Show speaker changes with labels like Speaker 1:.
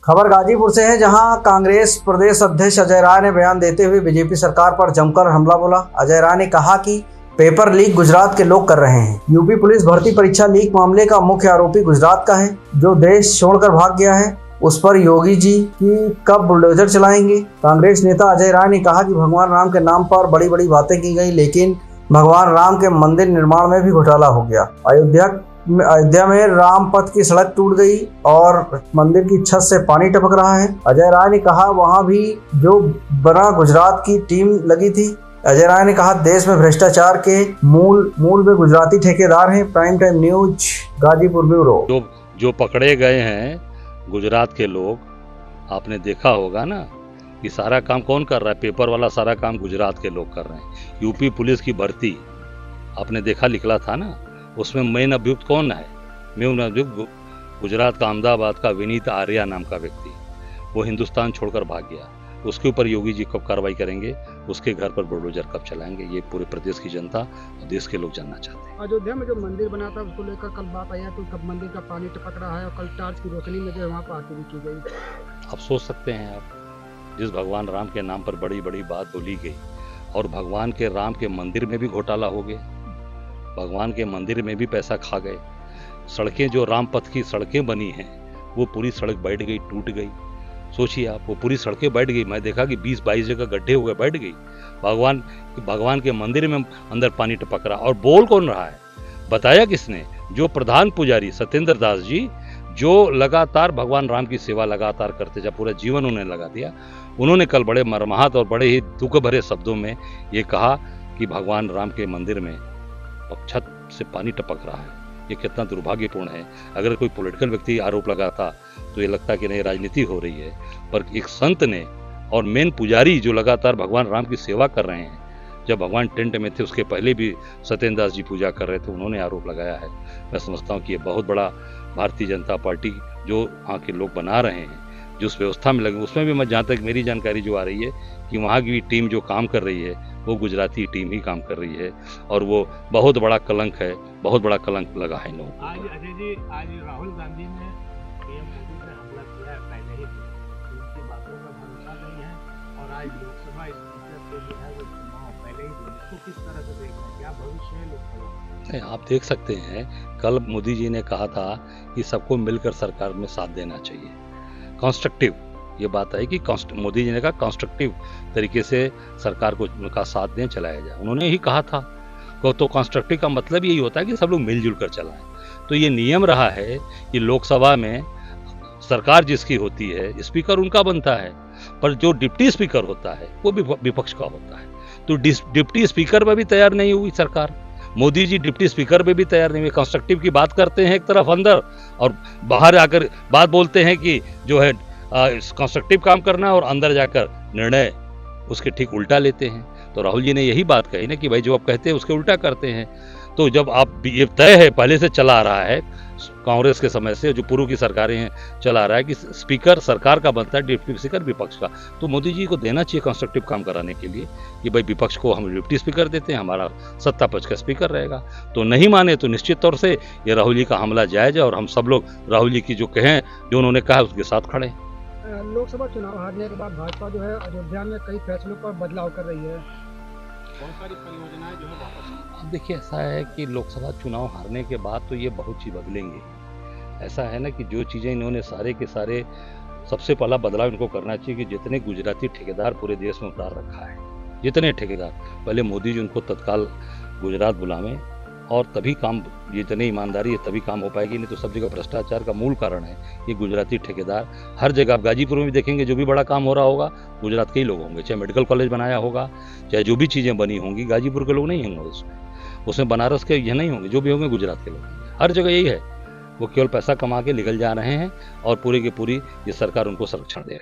Speaker 1: खबर गाजीपुर से है, जहां कांग्रेस प्रदेश अध्यक्ष अजय राय ने बयान देते हुए बीजेपी सरकार पर जमकर हमला बोला। अजय राय ने कहा कि पेपर लीक गुजरात के लोग कर रहे हैं। यूपी पुलिस भर्ती परीक्षा लीक मामले का मुख्य आरोपी गुजरात का है, जो देश छोड़कर भाग गया है। उस पर योगी जी की कब बुलडोजर चलाएंगे। कांग्रेस नेता अजय राय ने कहा कि भगवान राम के नाम पर बड़ी बड़ी बातें की गई, लेकिन भगवान राम के मंदिर निर्माण में भी घोटाला हो गया। अयोध्या में राम पथ की सड़क टूट गई और मंदिर की छत से पानी टपक रहा है। अजय राय ने कहा वहां भी जो बना गुजरात की टीम लगी थी। अजय राय ने कहा देश में भ्रष्टाचार के मूल में गुजराती ठेकेदार हैं। Prime time news Ghazipur bureau.
Speaker 2: जो पकड़े गए हैं गुजरात के लोग, आपने देखा होगा ना कि सारा काम कौन कर रहा है। पेपर वाला सारा काम गुजरात के लोग कर रहे हैं। यूपी पुलिस की भर्ती आपने देखा निकला था ना, उसमें मेन अभियुक्त कौन है। मेन अभियुक्त गुजरात का अहमदाबाद का विनीत आर्या नाम का व्यक्ति, वो हिंदुस्तान छोड़कर भाग गया। उसके ऊपर योगी जी कब कार्रवाई करेंगे, उसके घर पर बुलडोजर कब चलाएंगे, ये पूरे प्रदेश की जनता और देश के लोग जानना चाहते हैं।
Speaker 3: अयोध्या में जो मंदिर बना था उसको लेकर कल बात आई है, तो कब मंदिर का पानी टपक रहा है और कल टार्च की रोशनी में जो वहाँ पर आरती भी की गई।
Speaker 2: आप सोच सकते हैं, आप जिस भगवान राम के नाम पर बड़ी बड़ी बात बोली गई और भगवान के राम के मंदिर में भी घोटाला हो गया, भगवान के मंदिर में भी पैसा खा गए। सड़कें जो राम पथ की सड़कें बनी हैं वो पूरी सड़क बैठ गई, टूट गई। सोचिए आप, वो पूरी सड़कें बैठ गई। मैं देखा कि 20-22 जगह गड्ढे हो गए, बैठ गई। भगवान के मंदिर में अंदर पानी टपक रहा। और बोल कौन रहा है, बताया किसने। जो प्रधान पुजारी सत्येंद्र दास जी, जो लगातार भगवान राम की सेवा लगातार करते, जब पूरा जीवन उन्होंने लगा दिया, उन्होंने कल बड़े मर्माहत और बड़े ही दुख भरे शब्दों में ये कहा कि भगवान राम के मंदिर में छत से पानी टपक रहा है। ये कितना दुर्भाग्यपूर्ण है। अगर कोई पॉलिटिकल व्यक्ति आरोप लगाता तो ये लगता कि नहीं राजनीति हो रही है, पर एक संत ने और मेन पुजारी जो लगातार भगवान राम की सेवा कर रहे हैं, जब भगवान टेंट में थे उसके पहले भी सत्येंद्र दास जी पूजा कर रहे थे, उन्होंने आरोप लगाया है। मैं समझता हूँ कि ये बहुत बड़ा भारतीय जनता पार्टी जो वहाँ के लोग बना रहे हैं, जो उस व्यवस्था में लगे, उसमें भी मैं जहाँ तक मेरी जानकारी जो आ रही है कि वहाँ की टीम जो काम कर रही है वो गुजराती टीम ही काम कर रही है, और वो बहुत बड़ा कलंक है, बहुत बड़ा कलंक लगा है इन लोगों को।
Speaker 4: आज अजय जी, आज राहुल गांधी ने पीएम मोदी पर हमला किया है पहले ही, उनकी बातों का भरोसा नहीं है। और आज लोकसभा स्पीकर के जो है वो चुनाव पहले ही, इसको किस तरह से देख रहे हैं, क्या भविष्य है लोकसभा।
Speaker 2: आप देख सकते हैं, कल मोदी जी ने कहा था कि सबको मिलकर सरकार में साथ देना चाहिए। कंस्ट्रक्टिव ये बात है कि मोदी जी ने कहा कंस्ट्रक्टिव तरीके से सरकार को उनका साथ दें, चलाया जाए। उन्होंने ही कहा था। तो कंस्ट्रक्टिव का मतलब यही होता है कि सब लोग मिलजुल कर चलाएं। तो ये नियम रहा है कि लोकसभा में सरकार जिसकी होती है स्पीकर उनका बनता है, पर जो डिप्टी स्पीकर होता है वो भी विपक्ष का होता है। तो डिप्टी स्पीकर में भी तैयार नहीं हुई सरकार। मोदी जी डिप्टी स्पीकर में भी तैयार नहीं हुए। कंस्ट्रक्टिव की बात करते हैं एक तरफ अंदर, और बाहर आकर बात बोलते हैं कि जो है कंस्ट्रक्टिव काम करना है, और अंदर जाकर निर्णय उसके ठीक उल्टा लेते हैं। तो राहुल जी ने यही बात कही ना कि भाई जो आप कहते हैं उसके उल्टा करते हैं। तो जब आप ये तय है, पहले से चला आ रहा है कांग्रेस के समय से, जो पूर्व की सरकारें हैं चला रहा है कि स्पीकर सरकार का बनता है, डिप्टी स्पीकर विपक्ष का। तो मोदी जी को देना चाहिए कंस्ट्रक्टिव काम कराने के लिए कि भाई विपक्ष को हम डिप्टी स्पीकर देते हैं, हमारा सत्ता पक्ष का स्पीकर रहेगा। तो नहीं माने तो निश्चित तौर से ये राहुल जी का हमला जायज है, और हम सब लोग राहुल जी की जो कहें, जो उन्होंने कहा उसके साथ खड़े हैं।
Speaker 3: लोकसभा चुनाव हारने के बाद भाजपा जो है अयोध्या में कई फैसलों पर बदलाव कर रही है।
Speaker 4: बहुत सारी परियोजनाएं जो है वापस।
Speaker 2: अब देखिए, ऐसा है कि लोकसभा चुनाव हारने के बाद तो ये बहुत चीज बदलेंगे। ऐसा है ना कि जो चीजें इन्होंने सारे के सारे, सबसे पहला बदलाव इनको करना चाहिए कि जितने गुजराती ठेकेदार पूरे देश में उतार रखा है, जितने ठेकेदार, पहले मोदी जी उनको तत्काल गुजरात बुलावें, और तभी काम, जितनी ईमानदारी है तभी काम हो पाएगी। नहीं तो सब जगह भ्रष्टाचार का मूल कारण है ये गुजराती ठेकेदार। हर जगह आप गाजीपुर में भी देखेंगे, जो भी बड़ा काम हो रहा होगा गुजरात के ही लोग होंगे। चाहे मेडिकल कॉलेज बनाया होगा, चाहे जो भी चीज़ें बनी होंगी, गाजीपुर के लोग नहीं होंगे उसमें बनारस के ये नहीं होंगे, जो भी होंगे गुजरात के लोग होंगे। हर जगह यही है, वो केवल पैसा कमा के निकल जा रहे हैं, और पूरी की पूरी ये सरकार उनको संरक्षण दे रही है।